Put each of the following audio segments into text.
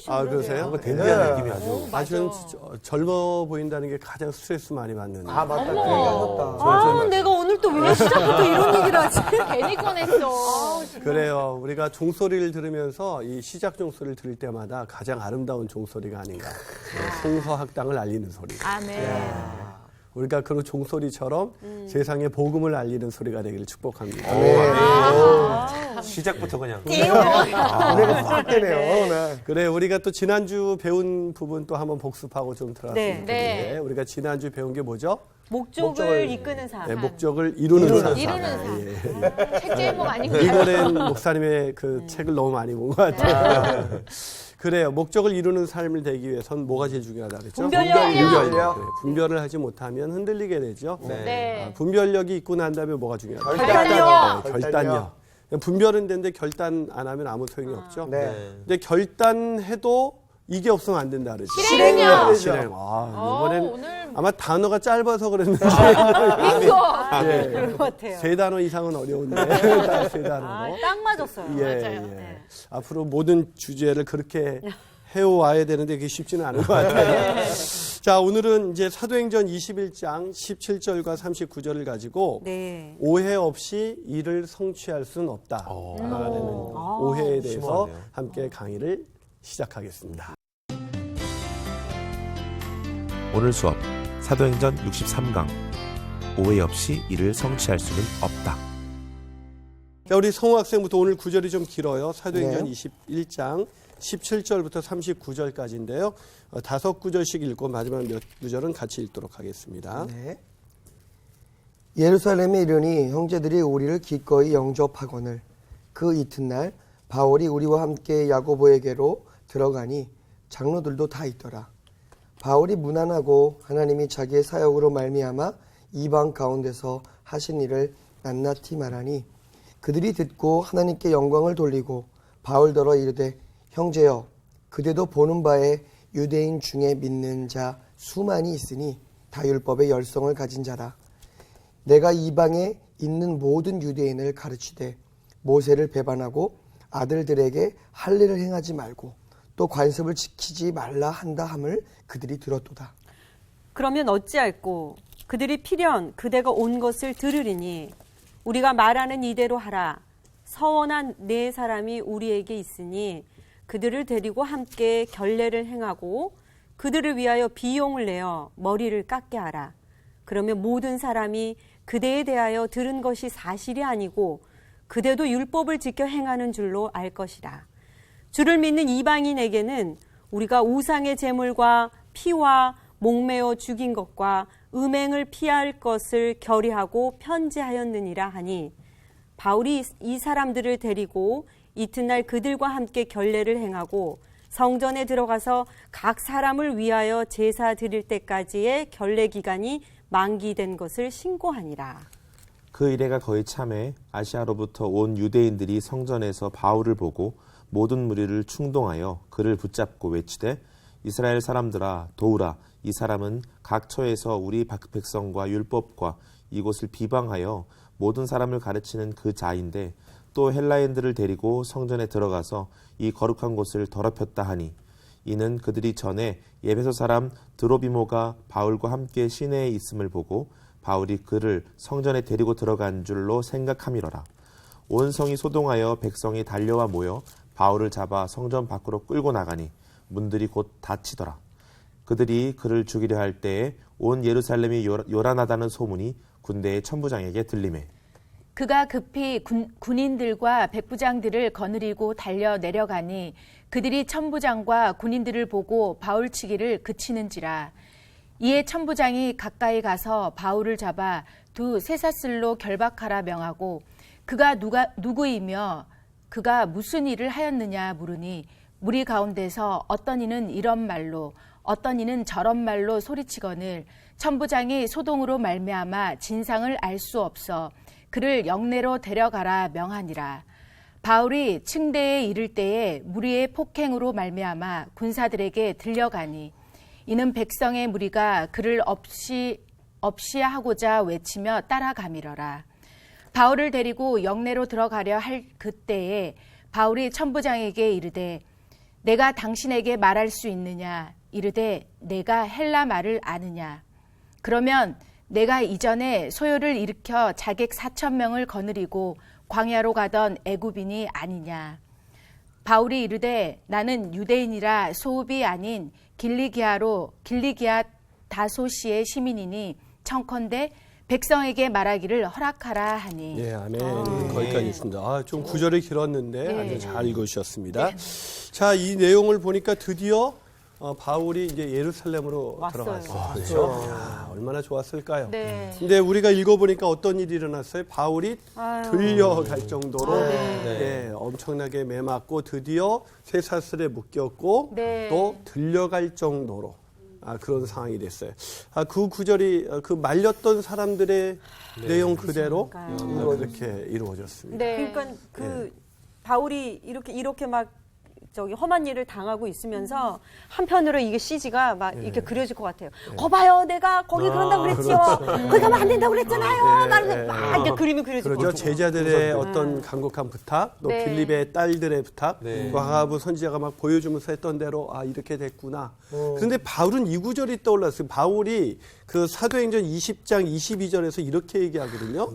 아, 그러세요? 뭔가 댄디한 네. 느낌이 아주. 아직은 젊어 보인다는 게 가장 스트레스 많이 받는. 아, 맞다. 그 얘기하셨다. 아, 내가 오늘 또 왜 시작부터 이런 얘기를 하지? 괜히 꺼냈어. 그래요. 우리가 종소리를 들으면서 이 시작 종소리를 들을 때마다 가장 아름다운 종소리가 아닌가. 성서학당을 알리는 소리. 아멘. 우리가 그런 종소리처럼 세상에 복음을 알리는 소리가 되기를 축복합니다. 시작부터 그냥. 노래가 싹 되네요. 네. 그래, 우리가 또 지난주 배운 부분 또 한번 복습하고 좀 들어왔으면 네. 좋겠는데 네. 우리가 지난주 배운 게 뭐죠? 목적을 이끄는 삶. 네, 목적을 이루는 삶. 이루는 삶. 예. 책 제목 아닌가요? 이번엔 목사님의 그 책을 너무 많이 본 것 같아요. 그래요. 목적을 이루는 삶을 되기 위해선 뭐가 제일 중요하다 그랬죠? 분별력. 그래, 분별을 하지 못하면 흔들리게 되죠. 네. 아, 분별력이 있고 난 다음에 뭐가 중요하다? 결단력. 네, 결단력. 분별은 되는데 결단 안 하면 아무 소용이 없죠. 네. 근데 결단해도 이게 없으면 안 된다 그러지. 실행력. 실행. 아, 이번엔 오늘 아마 단어가 짧아서 그랬는지 빙고. 예. 그런 것 같아요. 세 단어 이상은 어려운데 세 단어로. 아, 딱 맞았어요. 예, 맞아요. 예. 네. 앞으로 모든 주제를 그렇게 해와야 되는데 그게 쉽지는 않은 것 같아요. 자, 오늘은 이제 사도행전 21장 17절과 39절을 가지고 네. 오해 없이 일을 성취할 수는 없다. 라는 오해에 대해서 심오하네요. 함께 강의를 시작하겠습니다. 오늘 수업 사도행전 63강 오해 없이 이를 성취할 수는 없다. 자, 우리 성우 학생부터 오늘 구절이 좀 길어요. 사도행전 네. 21장 17절부터 39절까지인데요. 5구절씩 읽고 마지막 몇 구절은 같이 읽도록 하겠습니다. 네. 예루살렘에 이르니 형제들이 우리를 기꺼이 영접하거늘 그 이튿날 바울이 우리와 함께 야고보에게로 들어가니 장로들도 다 있더라. 바울이 무난하고 하나님이 자기의 사역으로 말미암아 이방 가운데서 하신 일을 낱낱이 말하니 그들이 듣고 하나님께 영광을 돌리고 바울더러 이르되 형제여 그대도 보는 바에 유대인 중에 믿는 자 수많이 있으니 다 율법의 열성을 가진 자라. 내가 이방에 있는 모든 유대인을 가르치되 모세를 배반하고 아들들에게 할례를 행하지 말고 또 관습을 지키지 말라 한다 함을 그들이 들었도다. 그러면 어찌할꼬 그들이 필연 그대가 온 것을 들으리니 우리가 말하는 이대로 하라. 서원한 네 사람이 우리에게 있으니 그들을 데리고 함께 결례를 행하고 그들을 위하여 비용을 내어 머리를 깎게 하라. 그러면 모든 사람이 그대에 대하여 들은 것이 사실이 아니고 그대도 율법을 지켜 행하는 줄로 알 것이라. 주를 믿는 이방인에게는 우리가 우상의 제물과 피와 목매어 죽인 것과 음행을 피할 것을 결의하고 편지하였느니라 하니 바울이 이 사람들을 데리고 이튿날 그들과 함께 결례를 행하고 성전에 들어가서 각 사람을 위하여 제사 드릴 때까지의 결례 기간이 만기된 것을 신고하니라. 그 이래가 거의 참에 아시아로부터 온 유대인들이 성전에서 바울을 보고 모든 무리를 충동하여 그를 붙잡고 외치되 이스라엘 사람들아 도우라. 이 사람은 각 처에서 우리 백성과 율법과 이곳을 비방하여 모든 사람을 가르치는 그 자인데 또 헬라인들을 데리고 성전에 들어가서 이 거룩한 곳을 더럽혔다 하니 이는 그들이 전에 에베소 사람 드로비모가 바울과 함께 시내에 있음을 보고 바울이 그를 성전에 데리고 들어간 줄로 생각함이러라. 온 성이 소동하여 백성이 달려와 모여 바울을 잡아 성전 밖으로 끌고 나가니 문들이 곧 닫히더라. 그들이 그를 죽이려 할 때에 온 예루살렘이 요란하다는 소문이 군대의 천부장에게 들리매 그가 급히 군인들과 백부장들을 거느리고 달려 내려가니 그들이 천부장과 군인들을 보고 바울치기를 그치는지라. 이에 천부장이 가까이 가서 바울을 잡아 두 쇠사슬로 결박하라 명하고 그가 누구이며 그가 무슨 일을 하였느냐 물으니 무리 가운데서 어떤 이는 이런 말로 어떤 이는 저런 말로 소리치거늘 천부장이 소동으로 말미암아 진상을 알 수 없어 그를 영내로 데려가라 명하니라. 바울이 층대에 이를 때에 무리의 폭행으로 말미암아 군사들에게 들려가니 이는 백성의 무리가 그를 없이하고자 외치며 따라가미러라. 바울을 데리고 영내로 들어가려 할 그때에 바울이 천부장에게 이르되 내가 당신에게 말할 수 있느냐? 이르되 내가 헬라 말을 아느냐? 그러면 내가 이전에 소요를 일으켜 자객 4,000명을 거느리고 광야로 가던 애굽인이 아니냐? 바울이 이르되 나는 유대인이라 소읍이 아닌 길리기아 다소시의 시민이니 청컨대 백성에게 말하기를 허락하라 하니. 예, 아멘. 거기까지 있습니다. 아, 좀 구절이 길었는데 아주 잘 읽으셨습니다. 자, 이 내용을 보니까 드디어 바울이 이제 예루살렘으로 왔어요. 들어갔어요. 그렇죠? 야, 얼마나 좋았을까요? 네. 근데 우리가 읽어보니까 어떤 일이 일어났어요? 바울이 들려갈 정도로 예, 엄청나게 매맞고 드디어 쇠사슬에 묶였고 네. 또 들려갈 정도로 그런 상황이 됐어요. 그 구절이 그 말렸던 사람들의 내용 그대로 그렇게 이루어졌습니다. 네. 그러니까 그 바울이 이렇게 막 저기 험한 일을 당하고 있으면서 한편으로 이게 CG가 막 이렇게 그려질 것 같아요. 거봐요, 내가 거기 그런다고 그랬지요. 거기 가면 안 된다고 그랬잖아요. 나는 막 이렇게 그림이 그려질 것 그렇죠. 같아요. 제자들의 어떤 간곡한 부탁, 또 네. 빌립의 딸들의 부탁, 네. 또 아가부 선지자가 막 보여주면서 했던 대로 이렇게 됐구나. 그런데 바울은 이 구절이 떠올랐어요. 바울이 그 사도행전 20장 22절에서 이렇게 얘기하거든요.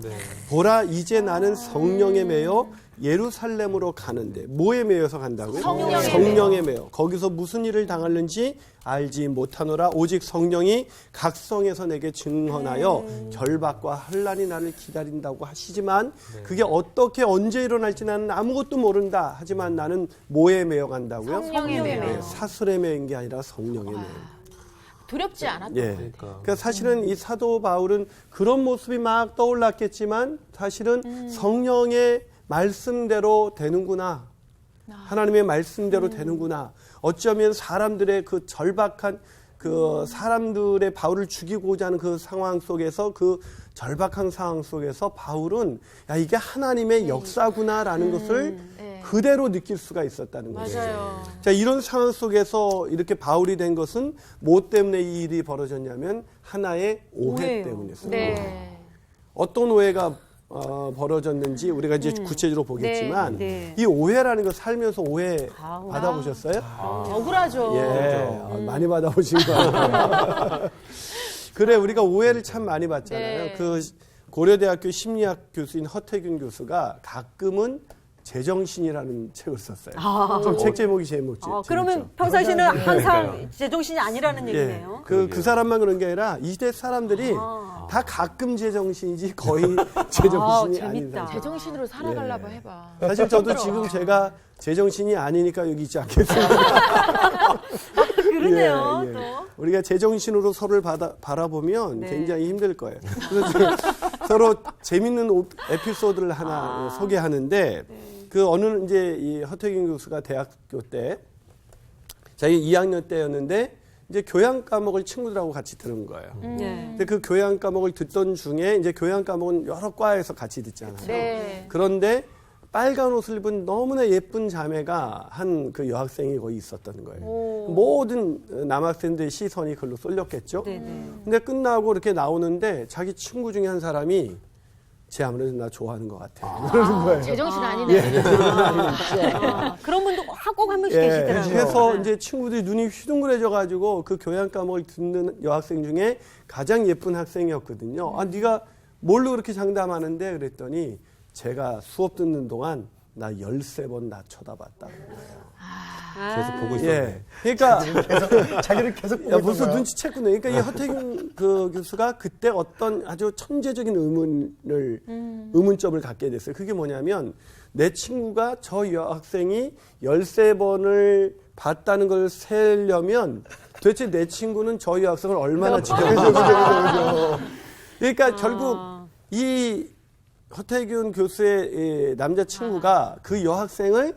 보라, 이제 나는 성령에 매여 예루살렘으로 가는데 뭐에 매여서 간다고요? 성령에 매여. 거기서 무슨 일을 당하는지 알지 못하노라. 오직 성령이 각성에서 내게 증언하여 결박과 환난이 나를 기다린다고 하시지만 그게 어떻게 언제 일어날지 나는 아무것도 모른다. 하지만 나는 뭐에 매여 간다고요? 성령에 매여. 사슬에 매인 게 아니라 성령에 매여. 두렵지 않았던 예. 그러니까 사실은 이 사도 바울은 그런 모습이 막 떠올랐겠지만 사실은 성령의 말씀대로 되는구나. 하나님의 말씀대로 되는구나. 어쩌면 사람들의 그 절박한 그 사람들의 바울을 죽이고자 하는 그 상황 속에서 그 절박한 상황 속에서 바울은 야, 이게 하나님의 역사구나라는 것을 그대로 느낄 수가 있었다는 거죠. 맞아요. 자, 이런 상황 속에서 이렇게 바울이 된 것은 뭐 때문에 이 일이 벌어졌냐면 하나의 오해 오해예요. 때문이었습니다. 네. 어떤 오해가 벌어졌는지 우리가 이제 구체적으로 보겠지만 네. 이 오해라는 거 살면서 오해 받아보셨어요? 억울하죠. 예, 많이 받아보신 거 같아요. 그래, 우리가 오해를 참 많이 받잖아요. 네. 그 고려대학교 심리학 교수인 허태균 교수가 가끔은 제정신이라는 책을 썼어요. 좀 책 제목이 재밌죠. 그러면 평상시는 항상 제정신이 아니라는 얘기네요. 그 사람만 그런 게 아니라 이 시대 사람들이 다 가끔 제정신이지 거의 제정신이 재밌다. 아니다. 제정신으로 살아가려고 해봐. 사실 저도 지금 제가 제정신이 아니니까 여기 있지 않겠습니다. 그러네요. 예, 예. 또. 우리가 제정신으로 서로를 바라보면 네. 굉장히 힘들 거예요. 그래서 서로 재밌는 에피소드를 하나 소개하는데 그 어느 이제 이 허태균 교수가 대학교 때 자기 2학년 때였는데 이제 교양 과목을 친구들하고 같이 들은 거예요. 네. 근데 그 교양 과목을 듣던 중에 이제 교양 과목은 여러 과에서 같이 듣잖아요. 네. 그런데 빨간 옷을 입은 너무나 예쁜 자매가 한 그 여학생이 거기 있었던 거예요. 모든 남학생들의 시선이 그걸로 쏠렸겠죠. 네네. 근데 끝나고 이렇게 나오는데 자기 친구 중에 한 사람이 쟤 아무래도 나 좋아하는 것 같아. 그러는 거예요. 제정신 아니네. 그런 분도 꼭 한 명씩 예, 계시더라고요. 그래서 이제 친구들이 눈이 휘둥그레져가지고 그 교양 과목을 듣는 여학생 중에 가장 예쁜 학생이었거든요. 네가 뭘로 그렇게 장담하는데 그랬더니 제가 수업 듣는 동안 나 13번 나 쳐다봤다. 계속 보고 있었네. 예. 그러니까 자기를 계속 야, 벌써 눈치챘구나. 그러니까 이 허태균 그 교수가 그때 어떤 아주 천재적인 의문점을 갖게 됐어요. 그게 뭐냐면 내 친구가 저 여학생이 13번을 봤다는 걸 세려면 도대체 내 친구는 저 여학생을 얼마나 지켜보죠. 그러니까 결국 이 허태균 교수의 남자친구가 그 여학생을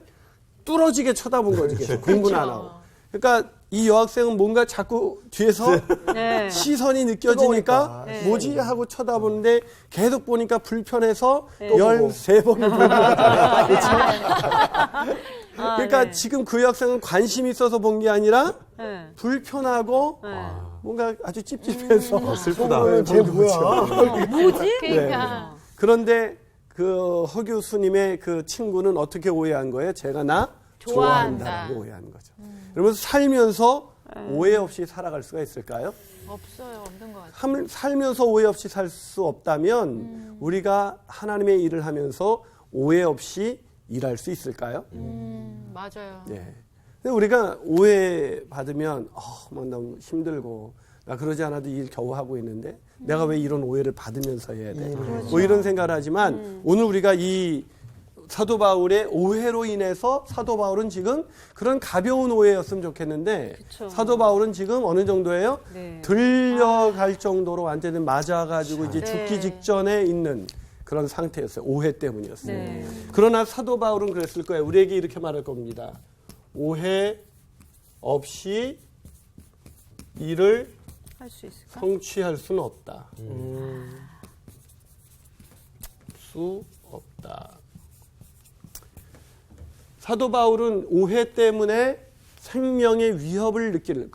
뚫어지게 쳐다본 거지. 계속 공부는 안 하고. 그러니까 이 여학생은 뭔가 자꾸 뒤에서 네. 시선이 느껴지니까 뭐지 하고 쳐다보는데 계속 보니까 불편해서 13번을 보는 거야. 그러니까 네. 지금 그 여학생은 관심이 있어서 본 게 아니라 네. 불편하고 네. 뭔가 아주 찝찝해서 슬프다. 쟤 뭐야? 뭐지? 그러니까 그런데 그 허 교수님의 그 친구는 어떻게 오해한 거예요? 제가 나 좋아한다라고 오해하는 거죠. 그러면서 살면서 오해 없이 살아갈 수가 있을까요? 없어요. 없는 것 같아요. 살면서 오해 없이 살 수 없다면 우리가 하나님의 일을 하면서 오해 없이 일할 수 있을까요? 맞아요. 예. 근데 우리가 오해 받으면 뭐 너무 힘들고 나 그러지 않아도 일 겨우 하고 있는데 내가 왜 이런 오해를 받으면서 해야 돼? 뭐 이런 생각을 하지만 오늘 우리가 이 사도 바울의 오해로 인해서 사도 바울은 지금 그런 가벼운 오해였으면 좋겠는데 그쵸. 사도 바울은 지금 어느 정도예요? 네. 들려갈 정도로 완전히 맞아가지고 이제 네. 죽기 직전에 있는 그런 상태였어요. 오해 때문이었어요. 네. 그러나 사도 바울은 그랬을 거예요. 우리에게 이렇게 말할 겁니다. 오해 없이 일을 할 수 있을까? 성취할 수는 없다. 수 없다. 사도 바울은 오해 때문에 생명의 위협을 느끼는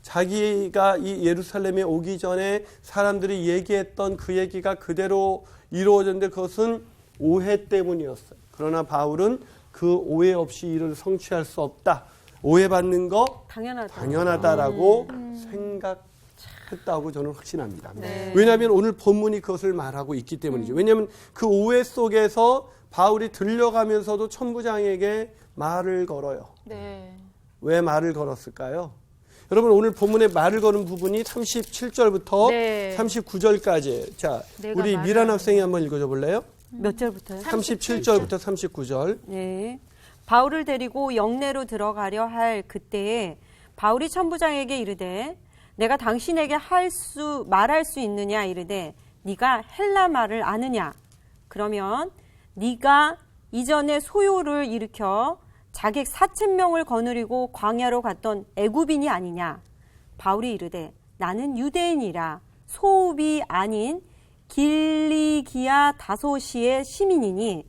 자기가 이 예루살렘에 오기 전에 사람들이 얘기했던 그 얘기가 그대로 이루어졌는데 그것은 오해 때문이었어요. 그러나 바울은 그 오해 없이 이를 성취할 수 없다. 오해받는 거 당연하다라고 생각했다고 저는 확신합니다. 네. 왜냐하면 오늘 본문이 그것을 말하고 있기 때문이죠. 왜냐하면 그 오해 속에서 바울이 들려가면서도 천부장에게 말을 걸어요. 네. 왜 말을 걸었을까요? 여러분 오늘 본문에 말을 거는 부분이 37절부터 네. 39절까지. 자, 내가 우리 말을 미란 학생이 한번 읽어줘 볼래요? 몇 절부터요? 37절부터 39절. 네. 바울을 데리고 영내로 들어가려 할 그때에 바울이 천부장에게 이르되 내가 당신에게 말할 수 있느냐 이르되 네가 헬라 말을 아느냐 그러면 네가 이전에 소요를 일으켜 자객 4,000명을 거느리고 광야로 갔던 애굽인이 아니냐 바울이 이르되 나는 유대인이라 소읍이 아닌 길리기아 다소시의 시민이니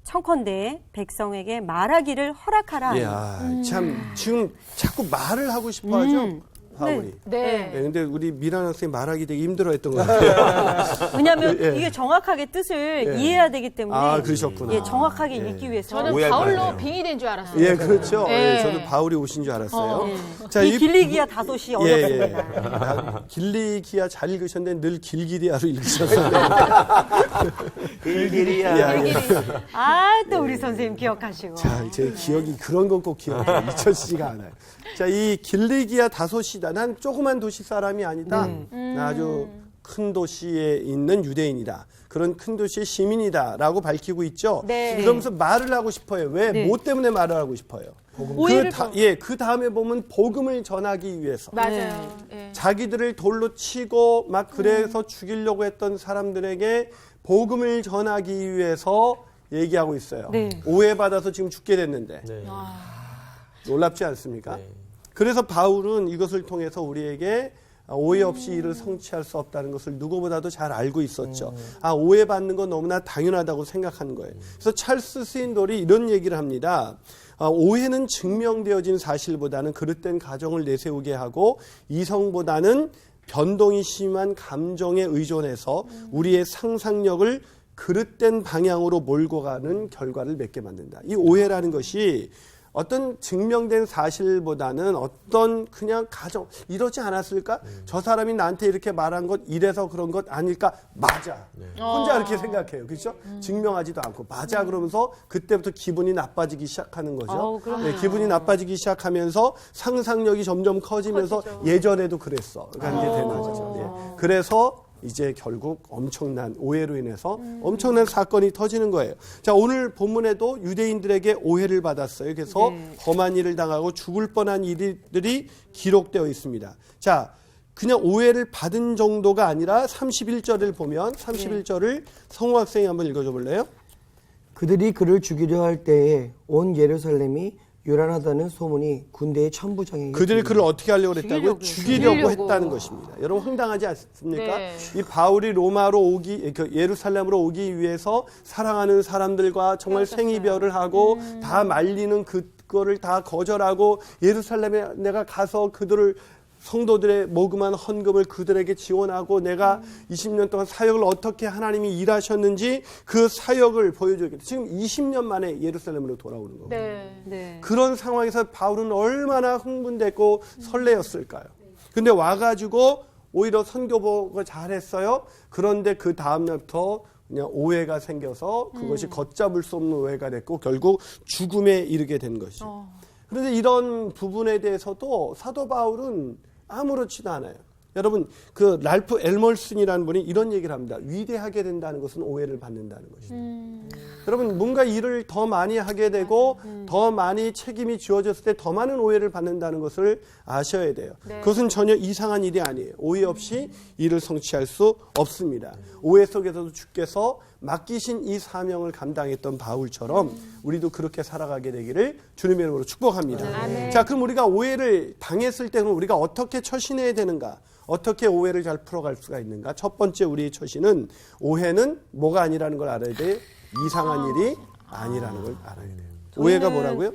청컨대 백성에게 말하기를 허락하라. 이야, 참 지금 자꾸 말을 하고 싶어 하죠. 바울이. 네. 네, 근데 우리 미란 학생이 말하기 되게 힘들어했던 것 같아요. 왜냐하면 예. 이게 정확하게 뜻을 예. 이해해야 되기 때문에 아, 그러셨구나. 예, 정확하게 예. 읽기 위해서 저는 오해할 바울로 뻔했네요. 빙의 된 줄 알았어요. 예, 그렇죠. 네. 예, 저도 바울이 오신 줄 알았어요. 자, 이 길리기아 다소시 어렵습니다. 길리기아 잘 읽으셨는데 늘 길기리아로 읽으셨어요. 길길이야. 아, 또 우리 선생님 기억하시고. 자, 제 기억이 그런 건 꼭 기억해요. 잊혀지지가 않아요. 자, 이 길리기아 다소시다. 난 조그만 도시 사람이 아니다. 나 아주 큰 도시에 있는 유대인이다. 그런 큰 도시의 시민이다라고 밝히고 있죠. 네. 그러면서 말을 하고 싶어요. 왜? 네. 뭐 때문에 말을 하고 싶어요? 오해를 그 다음에 보면 복음을 전하기 위해서. 맞아요. 예. 자기들을 돌로 치고 막 그래서 죽이려고 했던 사람들에게 복음을 전하기 위해서 얘기하고 있어요. 네. 오해받아서 지금 죽게 됐는데. 네. 놀랍지 않습니까? 네. 그래서 바울은 이것을 통해서 우리에게 오해 없이 이를 성취할 수 없다는 것을 누구보다도 잘 알고 있었죠. 오해받는 건 너무나 당연하다고 생각하는 거예요. 그래서 찰스 스윈돌이 이런 얘기를 합니다. 오해는 증명되어진 사실보다는 그릇된 가정을 내세우게 하고 이성보다는 변동이 심한 감정에 의존해서 우리의 상상력을 그릇된 방향으로 몰고 가는 결과를 맺게 만든다. 이 오해라는 것이 어떤 증명된 사실보다는 어떤 그냥 가정 이러지 않았을까? 저 사람이 나한테 이렇게 말한 것 이래서 그런 것 아닐까? 맞아. 혼자 이렇게 생각해요. 그렇죠? 증명하지도 않고 맞아 그러면서 그때부터 기분이 나빠지기 시작하는 거죠. 네, 기분이 나빠지기 시작하면서 상상력이 점점 커지면서 예전에도 그랬어. 그러니까 이게 되는 거죠. 예. 그래서 이제 결국 엄청난 오해로 인해서 엄청난 사건이 터지는 거예요. 자, 오늘 본문에도 유대인들에게 오해를 받았어요. 그래서 험한 일을 당하고 죽을 뻔한 일들이 기록되어 있습니다. 자, 그냥 오해를 받은 정도가 아니라 31절을 보면 31절을 성우 학생이 한번 읽어줘 볼래요? 그들이 그를 죽이려 할 때에 온 예루살렘이 요란하다는 소문이 군대의 천부장에게 그들이 그를 어떻게 하려고 그랬다고요? 죽이려고. 죽이려고 했다는 것입니다. 여러분 황당하지 않습니까? 네. 이 바울이 로마로 예루살렘으로 오기 위해서 사랑하는 사람들과 정말 생이별을 하고 다 말리는 그거를 다 거절하고 예루살렘에 내가 가서 그들을 성도들의 모금한 헌금을 그들에게 지원하고 내가 20년 동안 사역을 어떻게 하나님이 일하셨는지 그 사역을 보여주겠다. 지금 20년 만에 예루살렘으로 돌아오는 거예요. 네. 네. 그런 상황에서 바울은 얼마나 흥분됐고 설레었을까요? 근데 와가지고 오히려 선교복을 잘했어요. 그런데 그 다음날부터 그냥 오해가 생겨서 그것이 걷잡을 수 없는 오해가 됐고 결국 죽음에 이르게 된 것이죠. 그런데 이런 부분에 대해서도 사도 바울은 아무렇지도 않아요. 여러분 그 랄프 엘멀슨이라는 분이 이런 얘기를 합니다. 위대하게 된다는 것은 오해를 받는다는 것이죠. 여러분 뭔가 일을 더 많이 하게 되고 더 많이 책임이 주어졌을 때 더 많은 오해를 받는다는 것을 아셔야 돼요. 그것은 전혀 이상한 일이 아니에요. 오해 없이 일을 성취할 수 없습니다. 오해 속에서도 주께서 맡기신 이 사명을 감당했던 바울처럼 우리도 그렇게 살아가게 되기를 주님의 이름으로 축복합니다. 자, 그럼 우리가 오해를 당했을 때는 우리가 어떻게 처신해야 되는가? 어떻게 오해를 잘 풀어갈 수가 있는가? 첫 번째 우리의 처신은 오해는 뭐가 아니라는 걸 알아야 돼요. 이상한 일이 아니라는 걸 알아야 돼요. 오해가 뭐라고요?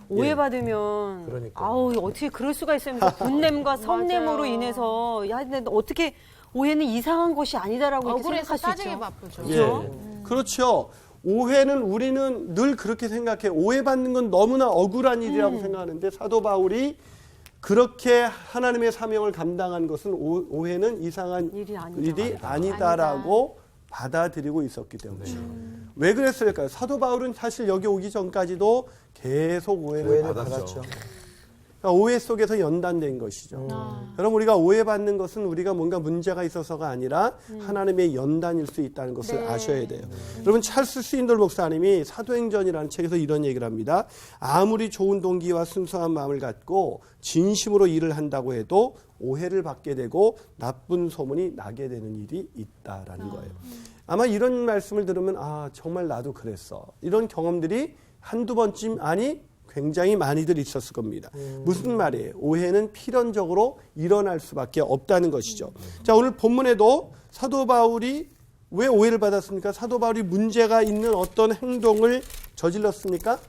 오해받으면 그러니까요. 아우 어떻게 그럴 수가 있어요. 분냄과 섭냄으로 인해서 야 근데 어떻게 오해는 이상한 것이 아니다라고 이렇게 억울해서 생각할 수 따지게 있죠. 바쁘죠. 예. 그렇죠. 오해는 우리는 늘 그렇게 생각해. 오해받는 건 너무나 억울한 일이라고 생각하는데 사도 바울이 그렇게 하나님의 사명을 감당한 것은 오해는 이상한 일이 일이 아니다라고 받아들이고 있었기 때문이죠. 왜 그랬을까요? 사도 바울은 사실 여기 오기 전까지도 계속 오해를 받았죠. 그러니까 오해 속에서 연단된 것이죠. 여러분 우리가 오해받는 것은 우리가 뭔가 문제가 있어서가 아니라 하나님의 연단일 수 있다는 것을 아셔야 돼요. 여러분 찰스 스윈돌 목사님이 사도행전이라는 책에서 이런 얘기를 합니다. 아무리 좋은 동기와 순수한 마음을 갖고 진심으로 일을 한다고 해도 오해를 받게 되고 나쁜 소문이 나게 되는 일이 있다라는 거예요. 아마 이런 말씀을 들으면 아 정말 나도 그랬어. 이런 경험들이 한두 번쯤 아니 굉장히 많이들 있었을 겁니다. 무슨 말이에요? 오해는 필연적으로 일어날 수밖에 없다는 것이죠. 자, 오늘 본문에도 사도 바울이 왜 오해를 받았습니까? 사도 바울이 문제가 있는 어떤 행동을 저질렀습니까?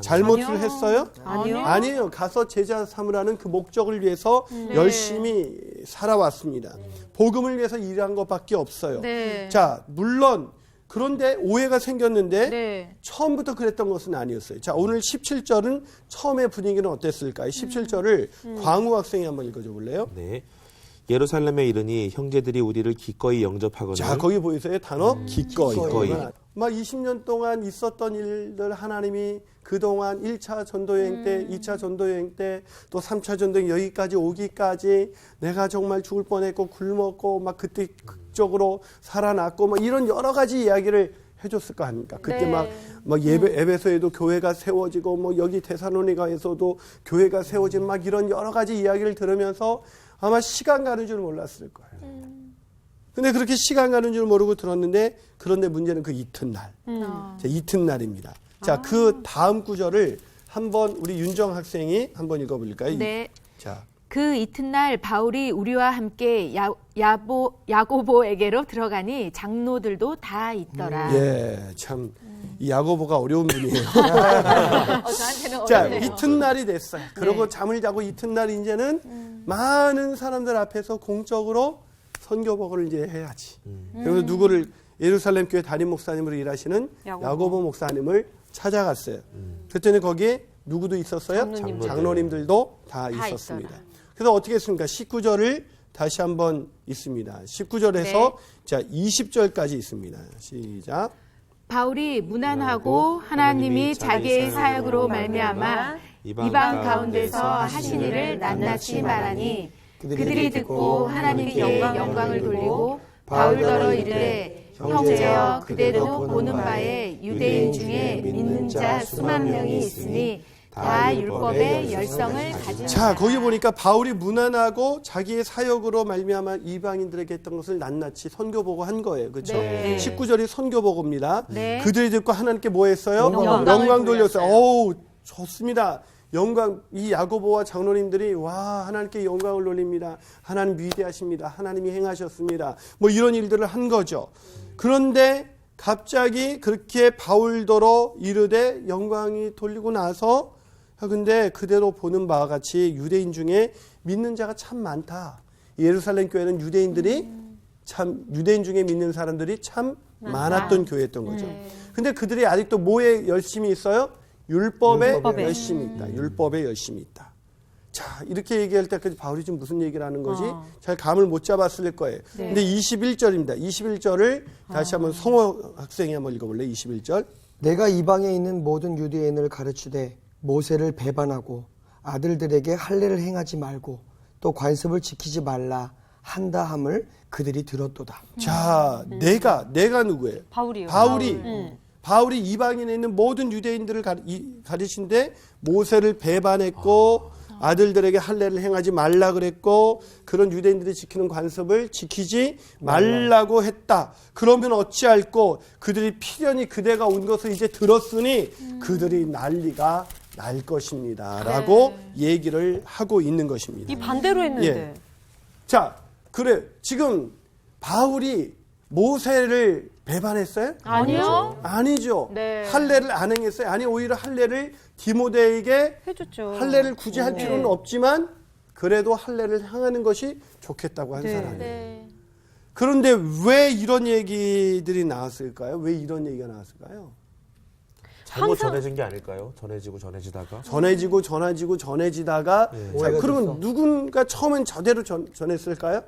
잘못을 아니요. 했어요? 아니요. 아니에요. 가서 제자 삼으라는 그 목적을 위해서 열심히 살아왔습니다. 복음을 위해서 일한 것밖에 없어요. 네. 자, 물론 그런데 오해가 생겼는데 네. 처음부터 그랬던 것은 아니었어요. 자, 오늘 17절은 처음의 분위기는 어땠을까요? 17절을 광우 학생이 한번 읽어줘 볼래요? 네. 예루살렘에 이르니 형제들이 우리를 기꺼이 영접하거늘 자, 거기 보이세요? 단어 기꺼이. 기꺼이. 막 20년 동안 있었던 일들 하나님이 그동안 1차 전도여행 때, 2차 전도여행 때, 또 3차 전도여행 여기까지 오기까지 내가 정말 죽을 뻔했고 굶었고 막 그때 극적으로 살아났고 막 이런 여러 가지 이야기를 해줬을 거 아닙니까? 그때 막 에베소에도 교회가 세워지고 뭐 여기 데살로니가에서도 교회가 세워진 막 이런 여러 가지 이야기를 들으면서 아마 시간 가는 줄 몰랐을 거예요. 근데 그렇게 시간 가는 줄 모르고 들었는데 그런데 문제는 그 이튿날. 자, 이튿날입니다. 자, 그 다음 구절을 한번 우리 윤정 학생이 한번 읽어볼까요? 네. 자, 그 이튿날 바울이 우리와 함께 야고보에게로 들어가니 장로들도 다 있더라. 예, 참 이 야고보가 어려운 분이에요. 저한테는 자, 어렵네요. 이튿날이 됐어요. 그러고 잠을 자고 이튿날 이제는 많은 사람들 앞에서 공적으로 선교복을 이제 해야지. 그래서 누구를 예루살렘 교회 담임 목사님으로 일하시는 야고보 목사님을 찾아갔어요. 그랬더니 거기에 누구도 있었어요? 장로님들도 다 있었습니다. 그래서 어떻게 했습니까? 19절을 다시 한번 있습니다. 19절에서 자 20절까지 있습니다. 시작. 바울이 무난하고 하나님이 자기의 사역으로 말미암아 이방 가운데서 하신 일을 낱낱이 말하니 그들이 듣고 하나님께 영광을 돌리고 바울더러 이르되 형제여 그대도 보는 바에 유대인 중에 믿는 자 수만 명이 있으니 다 율법의 열성을 가진 자, 거기 보니까 바울이 무난하고 자기의 사역으로 말미암아 이방인들에게 했던 것을 낱낱이 선교보고 한 거예요. 그렇죠? 네. 19절이 선교보고입니다. 네. 그들이 듣고 하나님께 뭐 했어요? 영광을 돌렸어요. 어우, 좋습니다. 영광, 이 야고보와 장로님들이 와, 하나님께 영광을 돌립니다. 하나님 위대하십니다. 하나님이 행하셨습니다. 뭐 이런 일들을 한 거죠. 그런데 갑자기 그렇게 바울더러 이르되 영광이 돌리고 나서 근데 그대로 보는 바와 같이 유대인 중에 믿는 자가 참 많다. 예루살렘 교회는 유대인들이 참 유대인 중에 믿는 사람들이 참 많았던 교회였던 거죠. 근데 그들이 아직도 뭐에 열심히 있어요? 율법에 열심히 있다. 율법에 열심히 있다. 자, 이렇게 얘기할 때까지 바울이 지금 무슨 얘기를 하는 거지? 잘 감을 못 잡았을 거예요. 근데 21절입니다. 21절을 다시 한번 성호 학생이 한번 읽어볼래? 21절. 내가 이방에 있는 모든 유대인을 가르치되 모세를 배반하고 아들들에게 할례를 행하지 말고 또 관습을 지키지 말라 한다 함을 그들이 들었도다. 자, 내가 누구예요? 바울이요. 바울이 이방인에 있는 모든 유대인들을 가르친데 모세를 배반했고 아들들에게 할례를 행하지 말라 그랬고 그런 유대인들이 지키는 관습을 지키지 말라고 했다. 그러면 어찌할꼬 그들이 필연히 그대가 온 것을 이제 들었으니 그들이 난리가 날 것입니다. 라고 얘기를 하고 있는 것입니다. 이 반대로 했는데. 예. 자, 그래. 지금 바울이 모세를 배반했어요? 아니요. 아니죠. 네. 할례를 안 행했어요. 아니, 오히려 할례를 디모데에게 해줬죠. 할례를 굳이 할 필요는 없지만 그래도 할례를 행하는 것이 좋겠다고 한 사람이에요. 네. 그런데 왜 이런 얘기들이 나왔을까요? 왜 이런 얘기가 나왔을까요? 잘못 항상- 전해진 게 아닐까요? 전해지고 전해지다가. 전해지다가 자, 오해가 그러면 됐어. 누군가 처음엔 저대로 전했을까요?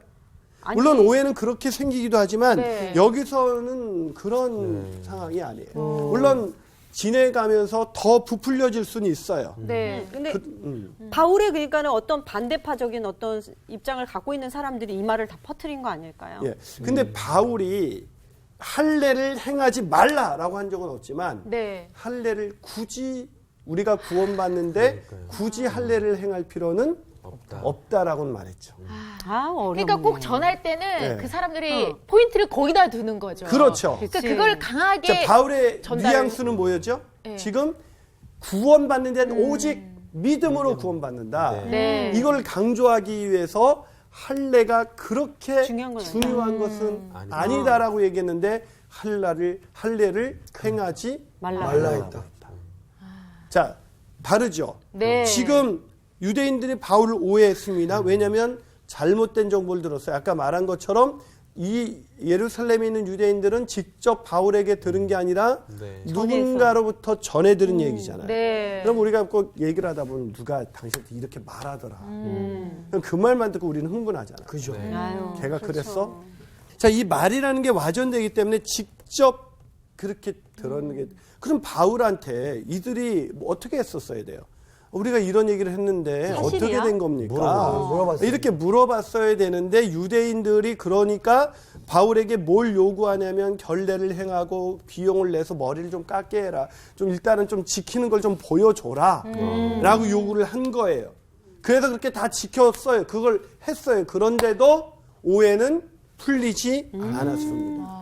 아니, 물론 오해는 그렇게 생기기도 하지만 네. 여기서는 그런 상황이 아니에요. 물론 지내가면서 더 부풀려질 수는 있어요. 네. 근데 바울의 그러니까는 어떤 반대파적인 어떤 입장을 갖고 있는 사람들이 이 말을 다 퍼뜨린 거 아닐까요? 예. 근데 바울이 할례를 행하지 말라라고 한 적은 없지만 네. 할례를 굳이 우리가 구원받는데 굳이 할례를 행할 필요는 없다라고는 말했죠. 어렵네. 그러니까 꼭 전할 때는 네. 그 사람들이 포인트를 거기다 두는 거죠. 그렇죠. 그러니까 그치. 그걸 강하게 자, 바울의 전달을- 뉘앙스는 뭐였죠? 네. 지금 구원받는 데는 오직 믿음으로 구원받는다. 네. 이걸 강조하기 위해서 할례가 그렇게 중요한 건 중요한 것은 아니다라고 얘기했는데 할례를 행하지 말라 했다. 자, 다르죠. 네. 지금 유대인들이 바울을 오해했습니다. 왜냐하면 잘못된 정보를 들었어요. 아까 말한 것처럼 이 예루살렘에 있는 유대인들은 직접 바울에게 들은 게 아니라 누군가로부터 전해 들은 얘기잖아요. 네. 그럼 우리가 꼭 얘기를 하다 보면 누가 당신한테 이렇게 말하더라. 그럼 그 말만 듣고 우리는 흥분하잖아요. 그죠. 아유, 걔가 그렇죠. 그랬어? 자, 이 말이라는 게 와전되기 때문에 직접 그렇게 들었는 게 그럼 바울한테 이들이 뭐 어떻게 했었어야 돼요? 우리가 이런 얘기를 했는데 사실이야? 어떻게 된 겁니까? 물어봤어요. 이렇게 물어봤어야 되는데 유대인들이 그러니까 바울에게 뭘 요구하냐면 결례를 행하고 비용을 내서 머리를 좀 깎게 해라. 좀 일단은 좀 지키는 걸 좀 보여줘라. 라고 요구를 한 거예요. 그래서 그렇게 다 지켰어요. 그걸 했어요. 그런데도 오해는 풀리지 않았습니다.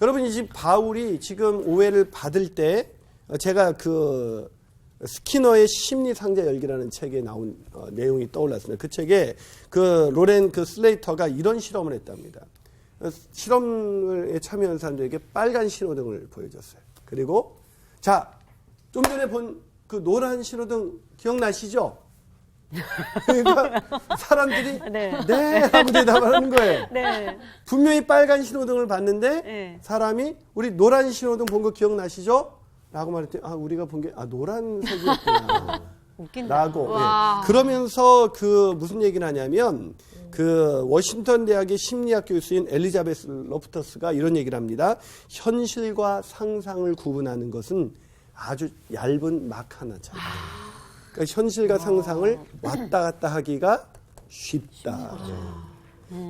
여러분, 이 바울이 지금 오해를 받을 때 제가 그 스키너의 심리상자 열기라는 책에 나온 내용이 떠올랐습니다. 그 책에 그 로렌 그 슬레이터가 이런 실험을 했답니다. 실험에 참여한 사람들에게 빨간 신호등을 보여줬어요. 그리고 자, 좀 전에 본 그 노란 신호등 기억나시죠? 그러니까 사람들이 네. 네 하고 대답을 하는 거예요. 네. 분명히 빨간 신호등을 봤는데 네. 사람이 우리 노란 신호등 본 거 기억나시죠? 라고 말했더니 우리가 본 게 노란색이었구나. 웃긴다. 라고. 예. 그러면서 그 무슨 얘기를 하냐면 그 워싱턴 대학의 심리학 교수인 엘리자베스 로프터스가 이런 얘기를 합니다. 현실과 상상을 구분하는 것은 아주 얇은 막 하나잖아요. 그러니까 현실과 상상을 왔다 갔다 하기가 쉽다.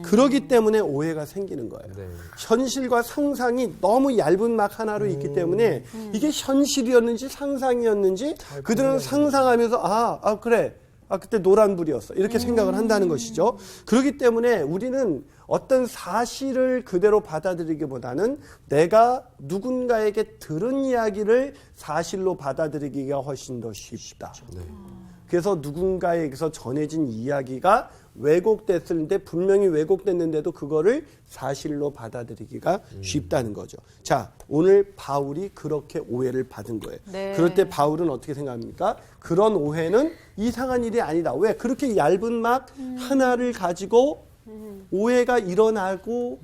그러기 때문에 오해가 생기는 거예요. 현실과 상상이 너무 얇은 막 하나로 있기 때문에 이게 현실이었는지 상상이었는지 그들은 상상하면서 그래. 그때 노란불이었어. 이렇게 생각을 한다는 것이죠. 그렇기 때문에 우리는 어떤 사실을 그대로 받아들이기보다는 내가 누군가에게 들은 이야기를 사실로 받아들이기가 훨씬 더 쉽다. 그래서 누군가에게서 전해진 이야기가 왜곡됐는데 분명히 왜곡됐는데도 그거를 사실로 받아들이기가 쉽다는 거죠. 자, 오늘 바울이 그렇게 오해를 받은 거예요. 네. 그럴 때 바울은 어떻게 생각합니까? 그런 오해는 이상한 일이 아니다. 왜? 그렇게 얇은 막 하나를 가지고 오해가 일어나고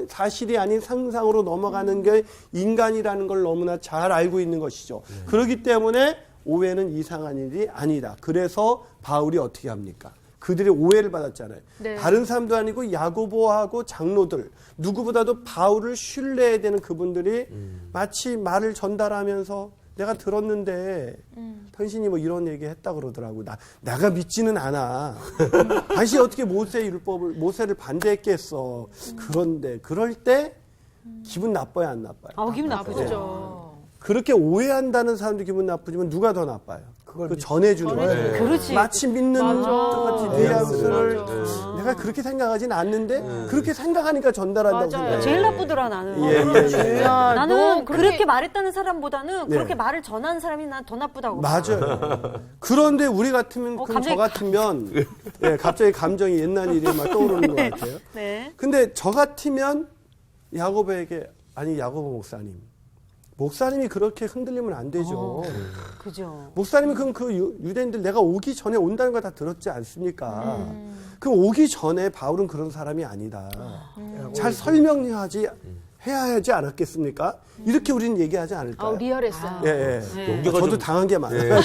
사실이 아닌 상상으로 넘어가는 게 인간이라는 걸 너무나 잘 알고 있는 것이죠. 그렇기 때문에 오해는 이상한 일이 아니다. 그래서 바울이 어떻게 합니까? 그들이 오해를 받았잖아요. 네. 다른 사람도 아니고 야고보하고 장로들, 누구보다도 바울을 신뢰해야 되는 그분들이 마치 말을 전달하면서 내가 들었는데 당신이 뭐 이런 얘기 했다 그러더라고. 내가 믿지는 않아. 당신이 어떻게 모세를 반대했겠어. 그런데 그럴 때 기분 나빠요, 안 나빠요? 기분 나쁘죠. 그죠. 그렇게 오해한다는 사람도 기분 나쁘지만 누가 더 나빠요? 그걸 전해주는 거예요. 그렇지. 마치 믿는 똑같이 뉘앙스를 맞아요. 내가 그렇게 생각하진 않는데 그렇게 생각하니까 전달한다고 맞아요. 생각해요. 제일 나쁘더라 나는. 예. 야, 나는 너 그렇게 말했다는 사람보다는 네. 그렇게 말을 전하는 사람이 난 더 나쁘다고. 맞아요. 그런데 우리 같으면 그럼 갑자기 저 같으면 예, 갑자기 감정이 옛날 일이 막 떠오르는 것 같아요. 네. 근데 저 같으면 야고보에게 아니 야고보 목사님이 그렇게 흔들리면 안 되죠. 그죠. 목사님이 그럼 그 유대인들 내가 오기 전에 온다는 거 다 들었지 않습니까? 그럼 오기 전에 바울은 그런 사람이 아니다. 잘 설명하지 해야 하지 않았겠습니까? 이렇게 우리는 얘기하지 않을까요? 리얼했어요. 예. 네. 저도 당한 게 많아요.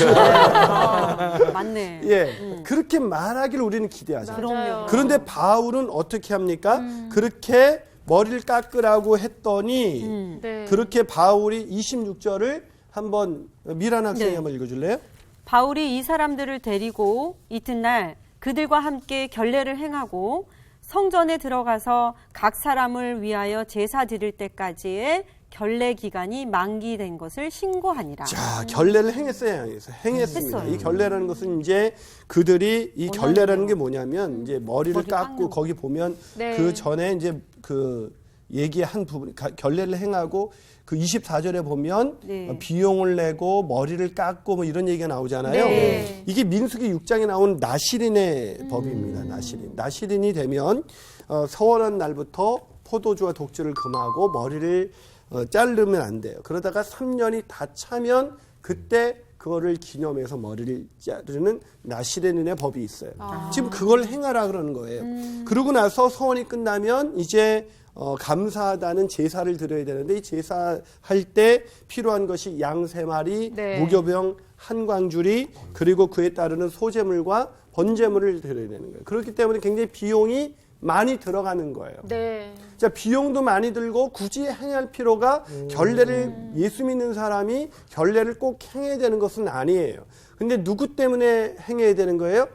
맞네. 예. 그렇게 말하기를 우리는 기대하죠. 그럼요. 그런데 바울은 어떻게 합니까? 그렇게 머리를 깎으라고 했더니 네. 그렇게 바울이 26절을 한번 미란 학생이 네. 한번 읽어줄래요? 바울이 이 사람들을 데리고 이튿날 그들과 함께 결례를 행하고 성전에 들어가서 각 사람을 위하여 제사 드릴 때까지의 결례 기간이 만기된 것을 신고하니라. 자, 결례를 행했어요, 행했습니다. 했어요. 이 결례라는 것은 이제 그들이 이 원하는 결례라는 대로. 게 뭐냐면 이제 머리를 머리 깎고 깎는 거기 보면 네. 그 전에 이제 그 얘기한 부분 결례를 행하고 그 24절에 보면 네. 비용을 내고 머리를 깎고 뭐 이런 얘기가 나오잖아요. 네. 이게 민수기 6장에 나온 나시린의 법입니다. 나시린이 되면 서원한 날부터 포도주와 독주를 금하고 머리를 자르면 안 돼요. 그러다가 3년이 다 차면 그때 그거를 기념해서 머리를 자르는 나시린의 법이 있어요. 지금 그걸 행하라 그러는 거예요. 그러고 나서 서원이 끝나면 이제 감사하다는 제사를 드려야 되는데 이 제사할 때 필요한 것이 양 3마리, 네. 무교병 한 광주리, 그리고 그에 따르는 소제물과 번제물을 드려야 되는 거예요. 그렇기 때문에 굉장히 비용이 많이 들어가는 거예요. 네. 자, 비용도 많이 들고 굳이 행할 필요가 결례를 예수 믿는 사람이 결례를 꼭 행해야 되는 것은 아니에요. 근데 누구 때문에 행해야 되는 거예요?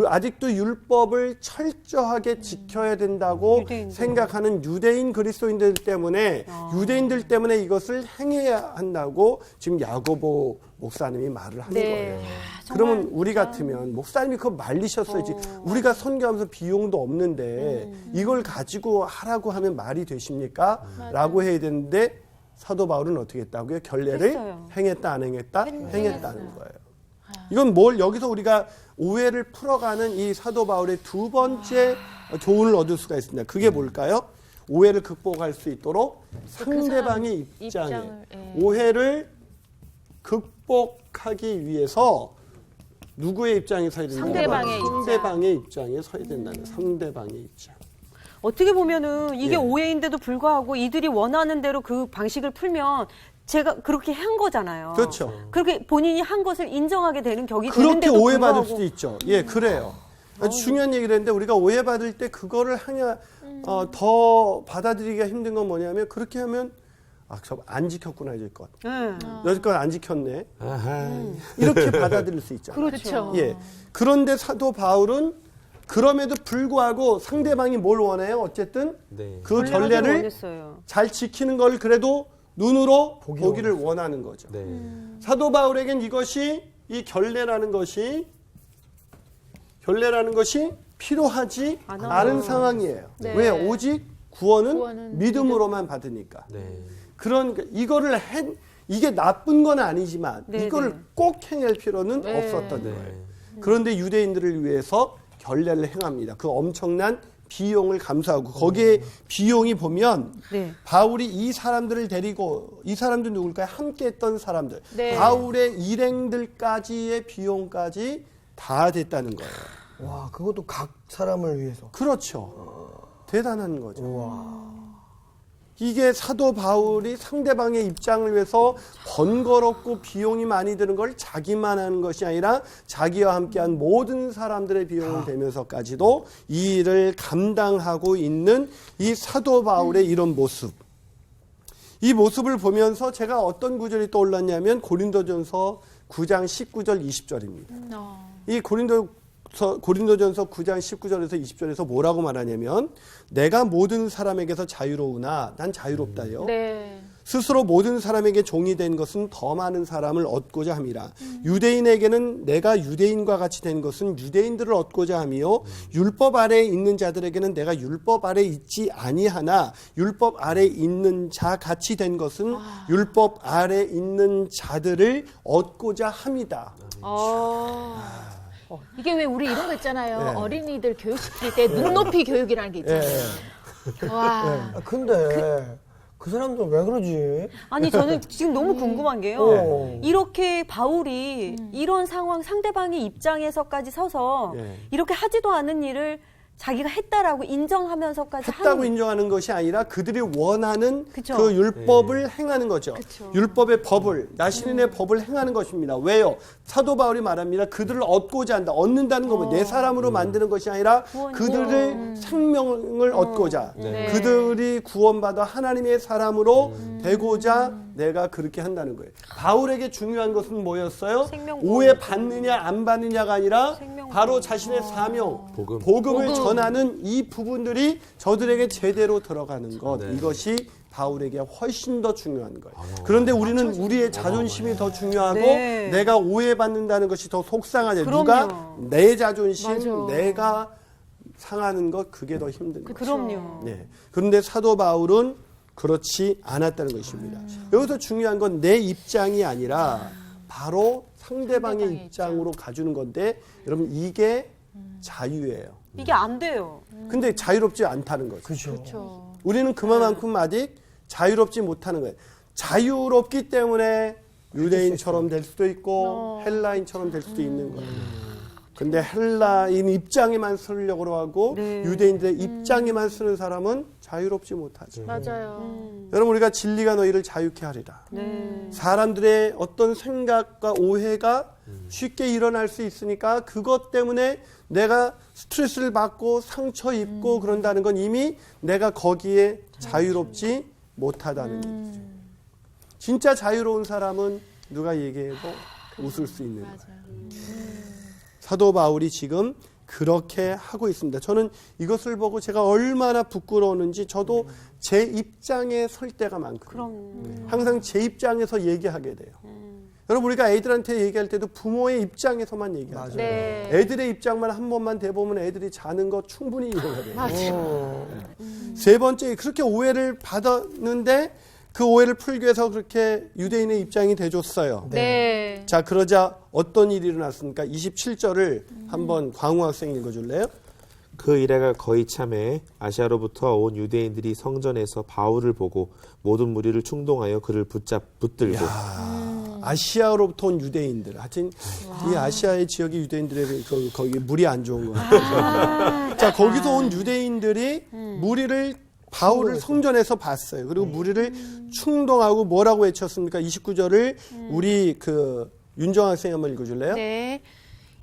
아직도 율법을 철저하게 지켜야 된다고 유대인들. 생각하는 유대인 그리스도인들 때문에 유대인들 때문에 이것을 행해야 한다고 지금 야고보 목사님이 말을 하는 네. 거예요. 그러면 우리 같으면 목사님이 그거 말리셨어야지. 우리가 선교하면서 비용도 없는데 이걸 가지고 하라고 하면 말이 되십니까? 라고 해야 되는데 사도 바울은 어떻게 했다고요? 결례를 했어요. 행했다 안 행했다? 행했다는 거예요. 이건 여기서 우리가 오해를 풀어가는 이 사도 바울의 두 번째 교훈을 얻을 수가 있습니다. 그게 뭘까요? 오해를 극복할 수 있도록 상대방의 입장에 오해를 극복하기 위해서 누구의 입장에 서야 된다? 상대방의 입장에 서야 된다는 상대방의 입장. 어떻게 보면은 이게 예. 오해인데도 불구하고 이들이 원하는 대로 그 방식을 풀면 제가 그렇게 한 거잖아요. 그렇죠. 그렇게 본인이 한 것을 인정하게 되는 격이 그렇게 되는데도 오해받을 불구하고 수도 있죠. 예, 그래요. 아주 중요한 얘기를 했는데 우리가 오해받을 때 그거를 더 받아들이기가 힘든 건 뭐냐면 그렇게 하면 저 안 지켰구나 이제껏. 여지껏 안 지켰네. 이렇게 받아들일 수 있잖아요. 그렇죠. 예. 그런데 사도 바울은 그럼에도 불구하고 상대방이 뭘 원해요? 어쨌든 네. 그 원래 하기를 결례를 원했어요. 잘 지키는 걸 그래도 눈으로 보기를 원하는 거죠. 네. 사도 바울에겐 이것이 이 결례라는 것이 필요하지 않은 상황이에요. 네. 왜? 오직 구원은 믿음으로만 받으니까. 네. 그러니까 이거를 이게 나쁜 건 아니지만 네, 이거를 네. 꼭 행할 필요는 없었던 네. 거예요. 그런데 유대인들을 위해서 결례를 행합니다. 그 엄청난 비용을 감수하고 거기에 비용이 보면 네. 바울이 이 사람들을 데리고 이 사람들 누굴까요? 함께 했던 사람들. 네. 바울의 일행들까지의 비용까지 다 됐다는 거예요. 와, 그것도 각 사람을 위해서. 그렇죠. 대단한 거죠. 이게 사도 바울이 상대방의 입장을 위해서 번거롭고 비용이 많이 드는 걸 자기만 하는 것이 아니라 자기와 함께한 모든 사람들의 비용을 대면서까지도 이 일을 감당하고 있는 이 사도 바울의 이런 모습. 이 모습을 보면서 제가 어떤 구절이 떠올랐냐면 고린도전서 9장 19절 20절입니다. 이 고린도전서 9장 19절에서 20절에서 뭐라고 말하냐면 내가 모든 사람에게서 자유로우나 난 자유롭다요. 네. 스스로 모든 사람에게 종이 된 것은 더 많은 사람을 얻고자 함이라. 유대인에게는 내가 유대인과 같이 된 것은 유대인들을 얻고자 함이요. 율법 아래에 있는 자들에게는 내가 율법 아래에 있지 아니하나 율법 아래에 있는 자 같이 된 것은 율법 아래에 있는 자들을 얻고자 함이다. 이게 왜 우리 이런 거 있잖아요. 네. 어린이들 교육시킬 때 눈높이 교육이라는 게 있잖아요. 와. 아, 근데 그 사람들 왜 그러지? 아니 저는 지금 너무 궁금한 게요. 이렇게 바울이 이런 상황 상대방의 입장에서까지 서서 이렇게 하지도 않은 일을 자기가 했다라고 인정하면서까지 했다고 인정하는 것이 아니라 그들이 원하는 그쵸. 그 율법을 행하는 거죠. 그쵸. 율법의 법을, 나신인의 법을 행하는 것입니다. 왜요? 사도 바울이 말합니다. 그들을 얻고자 한다. 얻는다는 거면 내 사람으로 만드는 것이 아니라 그들의 생명을 얻고자. 네. 그들이 구원받아 하나님의 사람으로 되고자 내가 그렇게 한다는 거예요. 바울에게 중요한 것은 뭐였어요? 생명 오해 받느냐 안 받느냐가 아니라 생명 바로 자신의 사명, 복음. 복음을 전하는 이 부분들이 저들에게 제대로 들어가는 것. 이것이 바울에게 훨씬 더 중요한 거예요. 그런데 우리는 우리의 자존심이 더 중요하고 네. 내가 오해받는다는 것이 더 속상하죠. 그럼요. 누가 내 자존심, 맞아. 내가 상하는 것 그게 더 힘든 거죠. 그럼요. 네. 그런데 사도 바울은 그렇지 않았다는 것입니다. 여기서 중요한 건 내 입장이 아니라 바로 상대방의 입장으로 가주는 건데 여러분 이게 자유예요. 이게 안 돼요. 근데 자유롭지 않다는 거죠. 그렇죠. 우리는 그만큼 아직 자유롭지 못하는 거예요. 자유롭기 때문에 유대인처럼 될 수도 있고 헬라인처럼 될 수도 있는 거예요. 근데 헬라인 입장에만 쓰려고 하고 네. 유대인들의 입장에만 쓰는 사람은 자유롭지 못하죠. 맞아요. 여러분 우리가 진리가 너희를 자유케 하리라. 네. 사람들의 어떤 생각과 오해가 쉽게 일어날 수 있으니까 그것 때문에 내가 스트레스를 받고 상처 입고 그런다는 건 이미 내가 거기에 자유롭지 못하다는 얘기죠. 진짜 자유로운 사람은 누가 얘기해도 웃을 수 있는 거예요. 사도 바울이 지금 그렇게 하고 있습니다. 저는 이것을 보고 제가 얼마나 부끄러웠는지 저도 제 입장에 설 때가 많거든요. 항상 제 입장에서 얘기하게 돼요. 여러분 우리가 애들한테 얘기할 때도 부모의 입장에서만 얘기하죠. 네. 애들의 입장만 한 번만 대보면 애들이 자는 거 충분히 이해가 돼요. 맞아요. 세 번째 그렇게 오해를 받았는데 그 오해를 풀기 위해서 그렇게 유대인의 입장이 돼줬어요. 네. 자 그러자 어떤 일이 일어났습니까? 27절을 한번 광우 학생 읽어줄래요? 그 이래가 거의 참에 아시아로부터 온 유대인들이 성전에서 바울을 보고 모든 무리를 충동하여 그를 붙들고 아시아로부터 온 유대인들. 하여튼 이 아시아의 지역의 유대인들의 거기 물이 안 좋은 거예요. 자 거기서 온 유대인들이 무리를 바울을 성전에서 봤어요. 그리고 무리를 충동하고 뭐라고 외쳤습니까? 29절을 우리 그 윤정 학생이 한번 읽어줄래요? 네.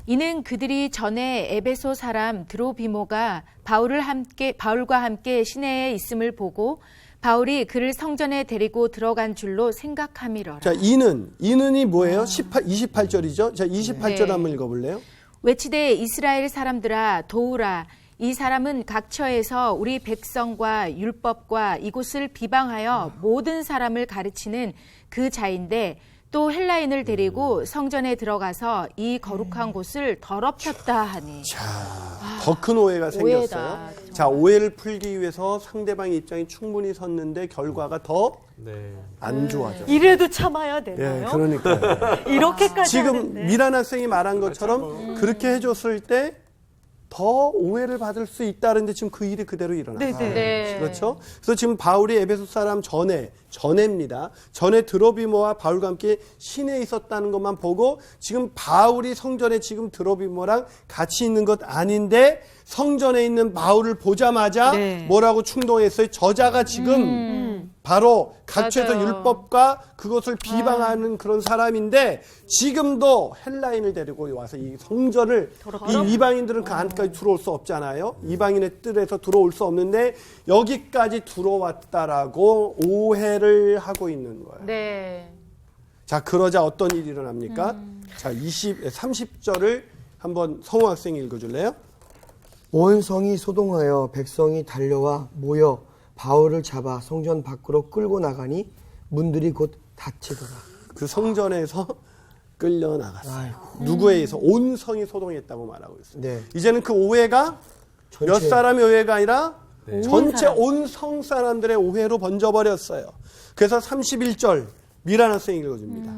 이는 그들이 전에 에베소 사람 드로비모가 바울과 함께 시내에 있음을 보고 바울이 그를 성전에 데리고 들어간 줄로 생각함이러라. 자, 이는이 뭐예요? 28절이죠. 자, 28절 네. 한번 읽어볼래요? 외치되 이스라엘 사람들아 도우라. 이 사람은 각처에서 우리 백성과 율법과 이곳을 비방하여 모든 사람을 가르치는 그 자인데 또 헬라인을 데리고 성전에 들어가서 이 거룩한 곳을 더럽혔다 하니. 더 큰 오해가 생겼어요. 오해다, 자, 오해를 풀기 위해서 상대방의 입장이 충분히 섰는데 결과가 더 안 좋아져. 이래도 참아야 예, 되나요? 그러니까 이렇게까지 지금 하는데. 미란 학생이 말한 것처럼 그렇게 해줬을 때 더 오해를 받을 수 있다는데 지금 그 일이 그대로 일어났어요. 네, 네. 그렇죠? 그래서 지금 바울이 에베소 사람 전에입니다. 전에 드로비모와 바울과 함께 시내에 있었다는 것만 보고 지금 바울이 성전에 지금 드로비모랑 같이 있는 것 아닌데 성전에 있는 바울을 보자마자 네. 뭐라고 충동했어요? 저자가 지금 바로 각처에서 맞아요. 율법과 그것을 비방하는 그런 사람인데 지금도 헬라인을 데리고 와서 이 성전을 이 이방인들은 그 안까지 들어올 수 없잖아요. 이방인의 뜰에서 들어올 수 없는데 여기까지 들어왔다라고 오해를 하고 있는 거예요. 네. 자, 그러자 어떤 일이 일어납니까? 자, 30절을 한번 성우 학생이 읽어줄래요? 온 성이 소동하여 백성이 달려와 모여 바울을 잡아 성전 밖으로 끌고 나가니 문들이 곧 닫히더라. 그 성전에서 끌려 나갔어요. 누구에 의해서? 온 성이 소동했다고 말하고 있어요. 네. 이제는 그 오해가 전체. 몇 사람의 오해가 아니라 전체 사람. 온 성 사람들의 오해로 번져버렸어요. 그래서 31절 미란 학생이 읽어줍니다.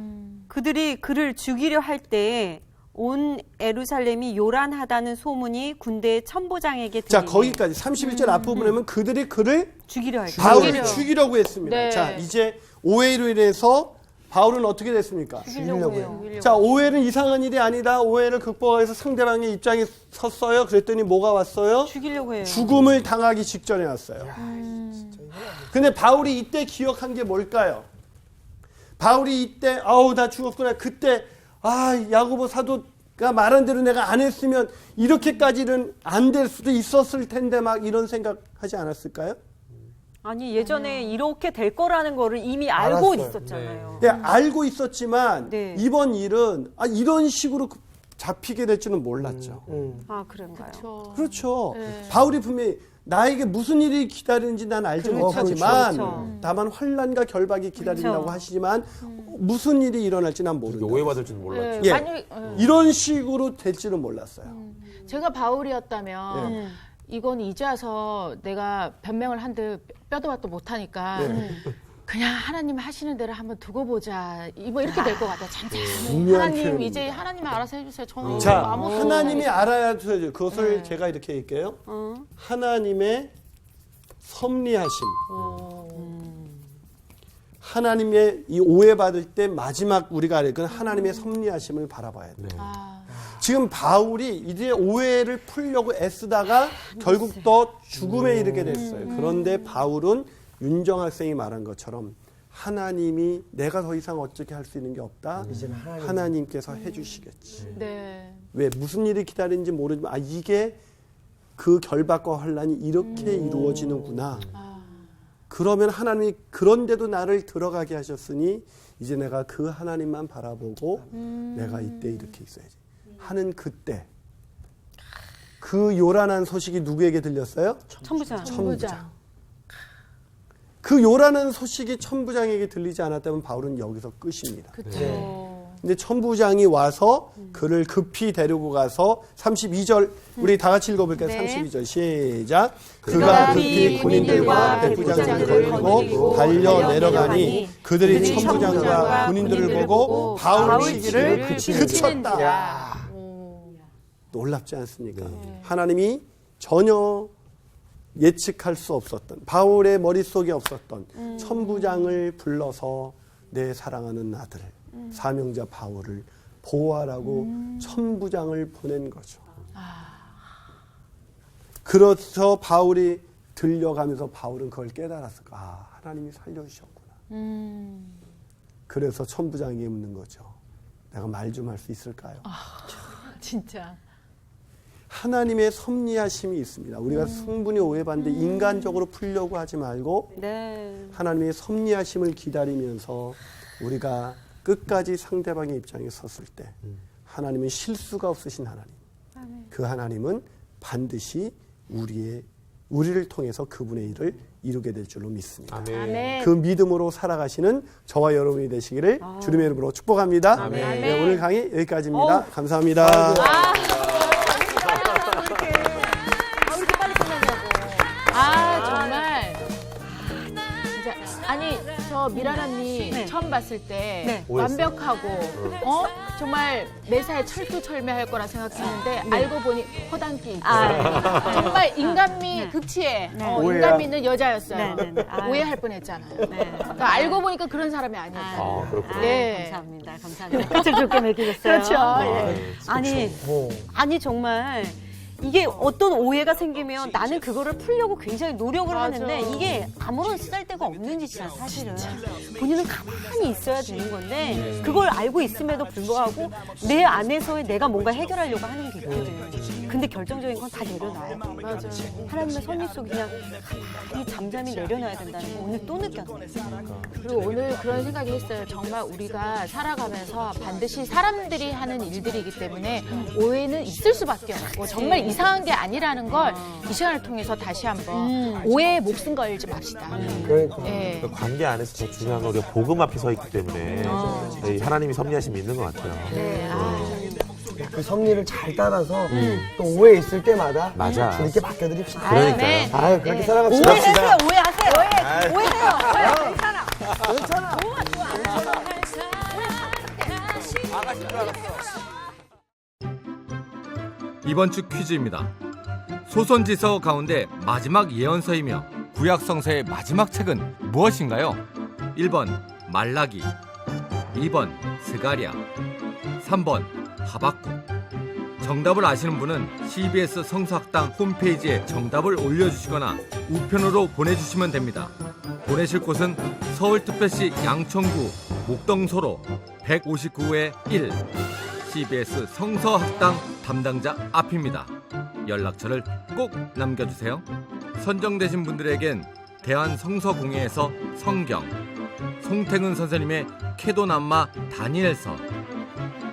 그들이 그를 죽이려 할 때에 온 에루살렘이 요란하다는 소문이 군대의 천부장에게 들리니 자, 거기까지 31절 앞부분에는 그들이 그를 죽이려 할 때. 바울을 죽이려고 했습니다. 네. 자, 이제 오해로 인해서 바울은 어떻게 됐습니까? 죽이려고요. 자, 오해는 이상한 일이 아니다. 오해를 극복하기 위해서 상대방의 입장에 섰어요. 그랬더니 뭐가 왔어요? 죽이려고 해요. 죽음을 당하기 직전에 왔어요. 근데 바울이 이때 기억한 게 뭘까요? 바울이 이때 아우 나 죽었구나. 그때 야고보 사도가 말한 대로 내가 안 했으면 이렇게까지는 안 될 수도 있었을 텐데 막 이런 생각하지 않았을까요? 아니 예전에 이렇게 될 거라는 거를 이미 알고 알았어요. 있었잖아요. 네, 알고 있었지만 네. 이번 일은 이런 식으로 잡히게 될 줄은 몰랐죠. 아 그런가요? 그렇죠. 바울이 분명히 나에게 무슨 일이 기다리는지 난 알지 못하지만 그렇죠. 다만 환난과 결박이 기다린다고 그렇죠. 하시지만 무슨 일이 일어날지 난 모른다. 오해받을 줄은 몰랐죠. 예. 만약 이런 식으로 될지는 몰랐어요. 제가 바울이었다면 네. 이건 이제 와서 내가 변명을 한들 뼈도 맛도 못하니까 네. 그냥 하나님 하시는 대로 한번 두고 보자. 뭐 이렇게 될 것 같아요. 잠잠히 중요한 하나님 표현입니다. 이제 하나님 알아서 해주세요. 저는 자, 아무것도 하나님이 알아야 되죠. 그것을 제가 이렇게 얘기해요. 하나님의 섭리하심. 하나님의 이 오해받을 때 마지막 우리가 알건 하나님의 섭리하심을 바라봐야 돼요. 지금 바울이 이제 오해를 풀려고 애쓰다가 결국 또 죽음에 이르게 됐어요. 그런데 바울은 윤정 학생이 말한 것처럼 하나님이 내가 더 이상 어떻게 할 수 있는 게 없다. 이제는 하나님께서 해주시겠지. 네. 왜 무슨 일이 기다리는지 모르지만 이게 그 결박과 환란이 이렇게 이루어지는구나. 그러면 하나님이 그런데도 나를 들어가게 하셨으니 이제 내가 그 하나님만 바라보고 내가 이때 이렇게 있어야지 하는 그때 그 요란한 소식이 누구에게 들렸어요? 천부장. 천부장. 그 요란한 소식이 천부장에게 들리지 않았다면 바울은 여기서 끝입니다. 그렇죠. 근데 천부장이 와서 그를 급히 데리고 가서 32절 우리 다 같이 읽어볼까요? 네. 32절 시작. 그가 그가 급히 군인들과 백부장들을 걸고 달려 내려가니 그들이 천부장과 군인들을 보고 바울 시기를 그쳤다. 놀랍지 않습니까? 하나님이 전혀 예측할 수 없었던 바울의 머릿속에 없었던 천부장을 불러서 내 사랑하는 아들 사명자 바울을 보호하라고 천부장을 보낸 거죠. 그래서 바울이 들려가면서 바울은 그걸 깨달았을 거야. 하나님이 살려주셨구나. 그래서 천부장에게 묻는 거죠. 내가 말 좀 할 수 있을까요? 진짜. 하나님의 섭리하심이 있습니다. 우리가 충분히 오해받는데 인간적으로 풀려고 하지 말고 네. 하나님의 섭리하심을 기다리면서 우리가 끝까지 상대방의 입장에 섰을 때 하나님은 실수가 없으신 하나님. 그 하나님은 반드시 우리를 통해서 그분의 일을 이루게 될 줄로 믿습니다. 아멘. 그 믿음으로 살아가시는 저와 여러분이 되시기를 주님의 이름으로 축복합니다. 네, 오늘 강의 여기까지입니다. 감사합니다. 정말. 진짜 아니 저 미라남이 네. 처음 봤을 때 네. 완벽하고 정말 매사에 철두철미할 거라 생각했는데 알고 보니 허당끼 정말 인간미 극치에 오해야. 인간미 있는 여자였어요. 네, 네, 네. 아유. 오해할 뻔했잖아요. 네. 그러니까 알고 보니까 그런 사람이 아니었어요. 그렇군요. 네. 감사합니다. 끝을 좋게 맺으셨어요. 그렇죠. 예. 아니 정말 이게 어떤 오해가 생기면 나는 그거를 풀려고 굉장히 노력을 맞아. 하는데 이게 아무런 쓰잘데가 없는 짓이야 사실은. 본인은 가만히 있어야 되는 건데 그걸 알고 있음에도 불구하고 내 안에서의 내가 뭔가 해결하려고 하는 게 있거든. 근데 결정적인 건 다 내려놔야 돼. 맞아. 하나님의 섭리 속에 그냥 가만히 잠잠히 내려놔야 된다는 거 오늘 또 느꼈네. 그리고 오늘 그런 생각이 했어요. 정말 우리가 살아가면서 반드시 사람들이 하는 일들이기 때문에 오해는 있을 수밖에 없고 정말 이상한 게 아니라는 걸 이 시간을 통해서 다시 한번 오해에 목숨 걸지 맙시다. 그러니까. 예. 그 관계 안에서 더 중요한 건 우리가 복음 앞에 서 있기 때문에 이 하나님이 섭리하심이 있는 것 같아요. 네. 그 섭리를 잘 따라서 또 오해 있을 때마다 맞아. 주님께 맡겨드립시다. 그러니까요. 네. 아유, 그렇게 살아갑시다. 오해하세요. 오해하세요. 괜찮아. 이번 주 퀴즈입니다. 소선지서 가운데 마지막 예언서이며 구약성서의 마지막 책은 무엇인가요? 1번 말라기, 2번 스가랴, 3번 하박국. 정답을 아시는 분은 CBS 성서학당 홈페이지에 정답을 올려주시거나 우편으로 보내주시면 됩니다. 보내실 곳은 서울특별시 양천구 목동소로 159의 1 CBS 성서학당 담당자 앞입니다. 연락처를 꼭 남겨주세요. 선정되신 분들에겐 대한성서공회에서 성경, 송태근 선생님의 케도남마 다니엘서,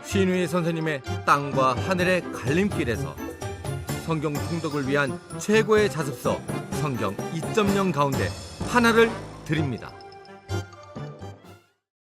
신우희 선생님의 땅과 하늘의 갈림길에서 성경 통독을 위한 최고의 자습서 성경 2.0 가운데 하나를 드립니다.